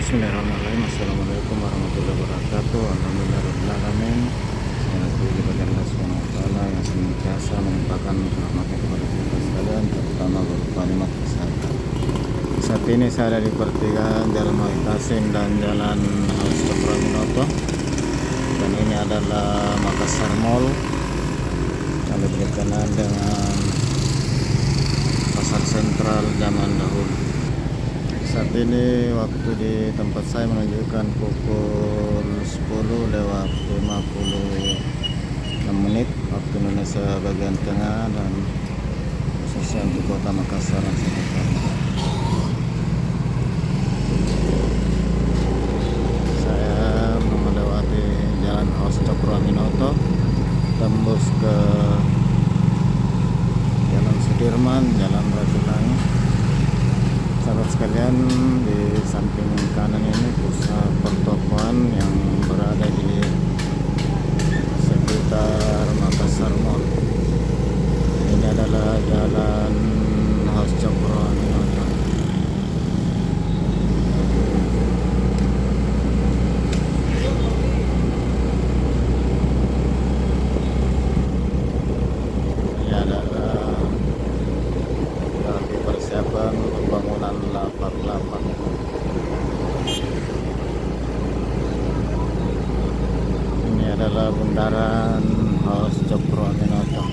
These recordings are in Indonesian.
Bismillahirrahmanirrahim. Assalamualaikum warahmatullahi wabarakatuh. Alhamdulillahirrahmanirrahim. Segala puji bagi Allah Subhanahu wa taala yang senantiasa melimpahkan rahmatnya kepada kita sekalian, terutama berupa nikmat kesehatan. Saat ini saya ada di pertigaan Jalan Wahid Hasim dan Jalan Haus Minoto, dan ini adalah Makassar Mall yang berkenaan dengan pasar sentral zaman dahulu. Saat ini waktu di tempat saya menunjukkan pukul 10 lewat 56 menit waktu Indonesia bagian tengah dan khususnya untuk kota Makassar dan sekitar. Saya melewati Jalan Haus Minoto, tembus ke Jalan Sudirman, Jalan Ratulangi. Sahabat sekalian, di samping kanan ini pusat pertokoan yang berada di sekitar Makassar Mall. Ini adalah Jalan Haus Minoto. Ini adalah lagi persiapan pembangunan lapak-lapak. Ini adalah bundaran Haus Minoto.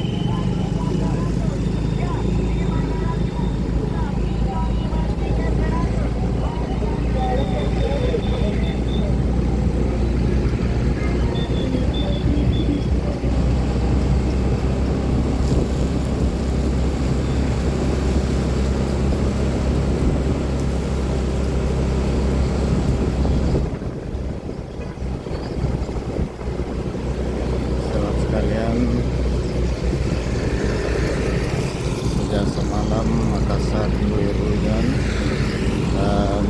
Sekalian, sejak semalam Makassar diguyur hujan dan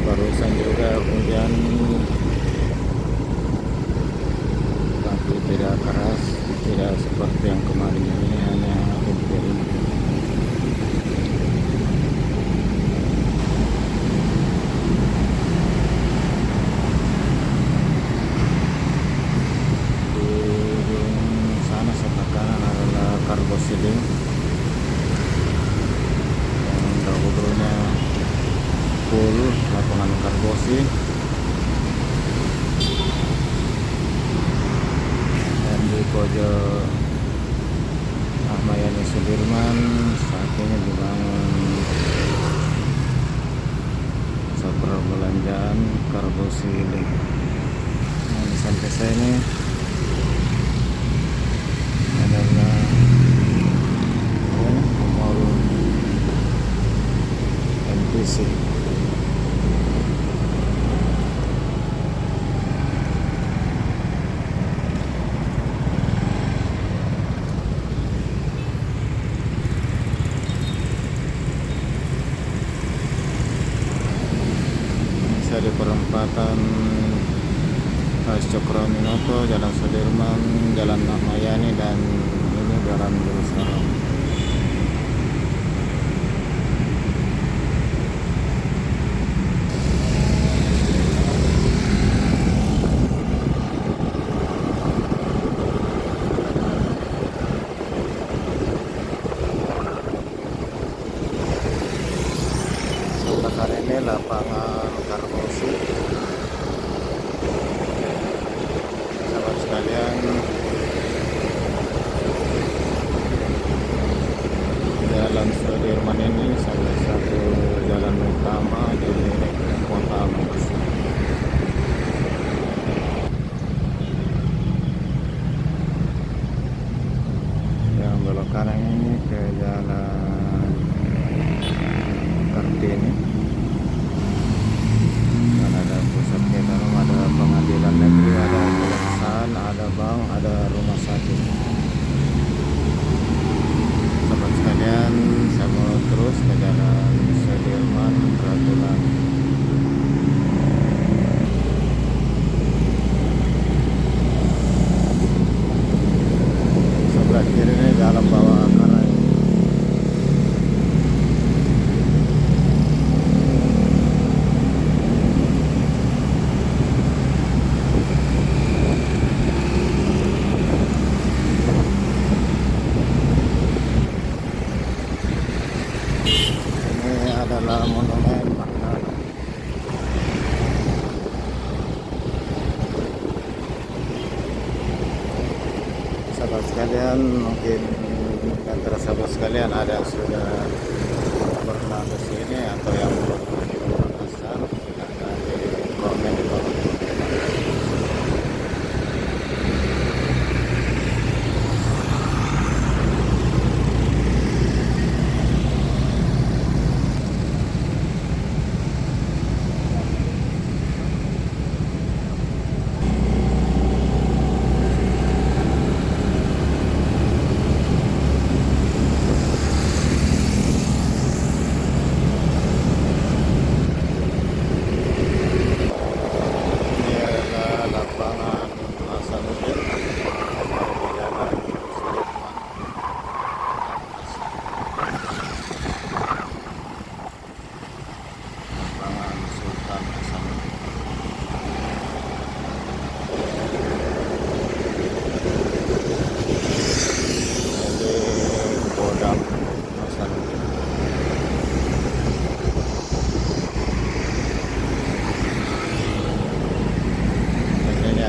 barusan juga hujan, tapi tidak keras, tidak seperti yang kemarin ini, hanya rintik. Karbosiding yang dahulunya full lapangan karbosi, dan di pojok Ahmayani Sudirman saat ini dibangun pusat perbelanjaan Karbosiding. Nah, di samping saya ini adalah Mall MTC. Saya di perempatan Haus Minoto, Jalan Sudirman, Jalan Ahmayani, dan ini Jalan Darussalam. Sebelah ini lapangan karbosi. Sahabat sekalian, Jalan Sudirman ini salah satu jalan utama di kota Makassar. Yang belok kanan ini ke Jalan Kartini, dan ada pusat kegiatan, ada pengadilan negeri, ada kejaksaan, ada bank, ada rumah sakit. Sahabat sekalian, saya mau terus ke Jalan Sudirman, Ratulangi. Sebelah kiri ini Jalan Bawah Akarai. adalah monumen makna. Sahabat sekalian, mungkin antara sahabat sekalian ada yang sudah pernah ke sini atau yang belum pernah di Makassar, silahkan di komen di bawah.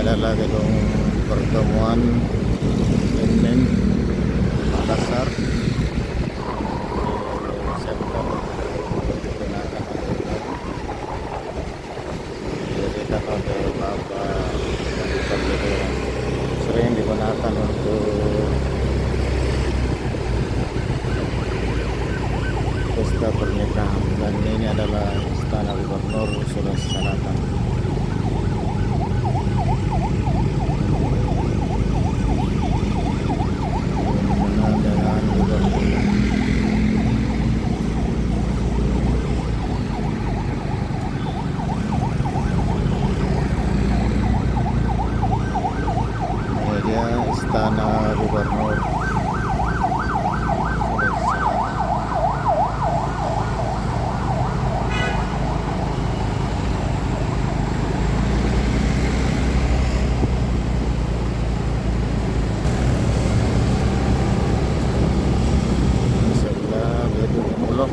Adalah gedung pertemuan Inmen Makassar di sektor digunakan didirikan oleh Bapak sering digunakan untuk pesta pernikahan, dan ini adalah Istana Gubernur Sulawesi Selatan. Istana Gubernur sebelah gedung Bulog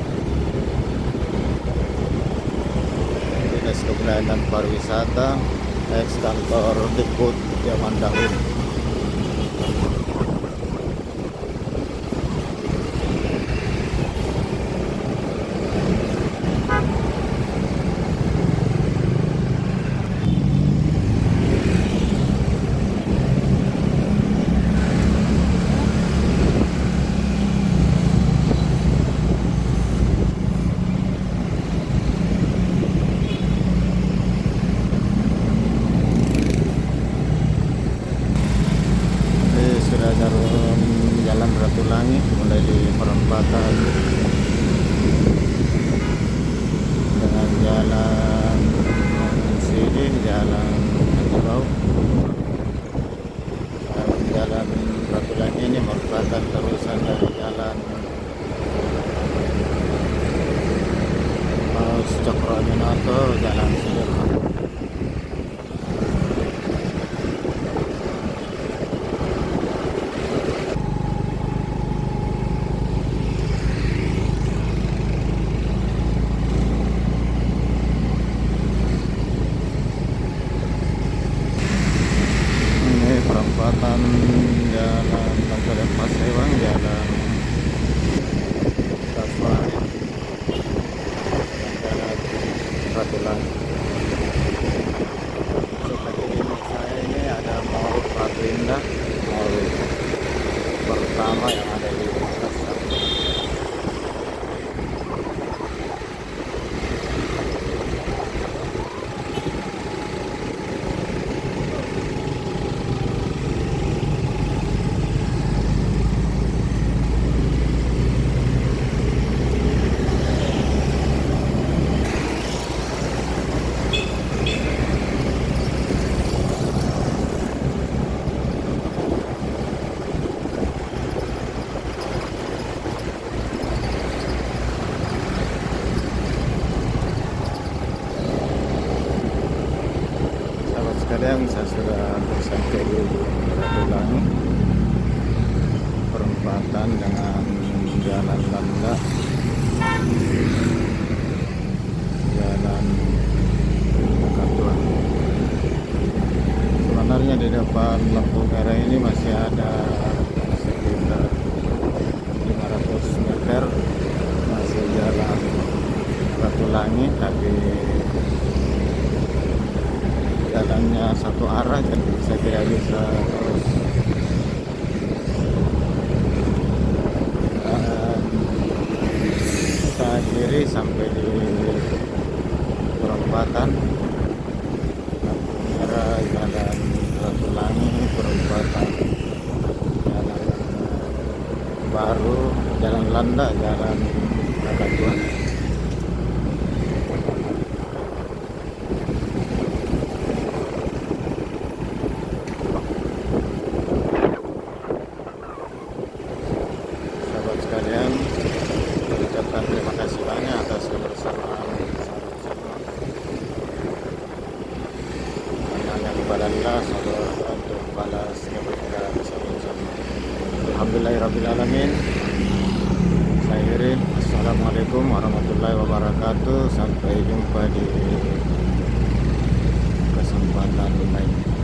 Dinas Kebudayaan Pariwisata, ex kantor Dikbud zaman dahulu. Jalan Ratu Langit mulai di perempatan dengan jalan sini, jalan Bau, jalan Ratu Langit ini merupakan terusan dari jalan Paus Cokroaminoto, jalan Sudirman. Perempatan jalan Tangkalan Pasewang, jalan Tasman, jalan Ratu Langit. Seperti di saya ini ada Mall Padrinda, mall pertama yang ada di Makassar. Kadang saya sudah sampai di Ratu Langit, perempatan dengan jalan Landa harapan lampu merah ini masih ada sekitar 500 meter, masih jalan Ratulangi, tapi jalannya satu arah jadi saya tidak bisa terus kita kiri sampai di perempatan arah jalan Ratulangi, perempatan jalan baru, jalan Landa, jalan Ratuan. Sahabat sekalian, saya ucapkan terima kasih banyak atas kebersamaan sahabat-sahabat. Hanya kepada Allah sahabat untuk balas kebaikan sahabat-sahabat. Alhamdulillahirrahmanirrahim. Saya akhiri. Assalamualaikum warahmatullahi wabarakatuh. Sampai jumpa di kesempatan lain.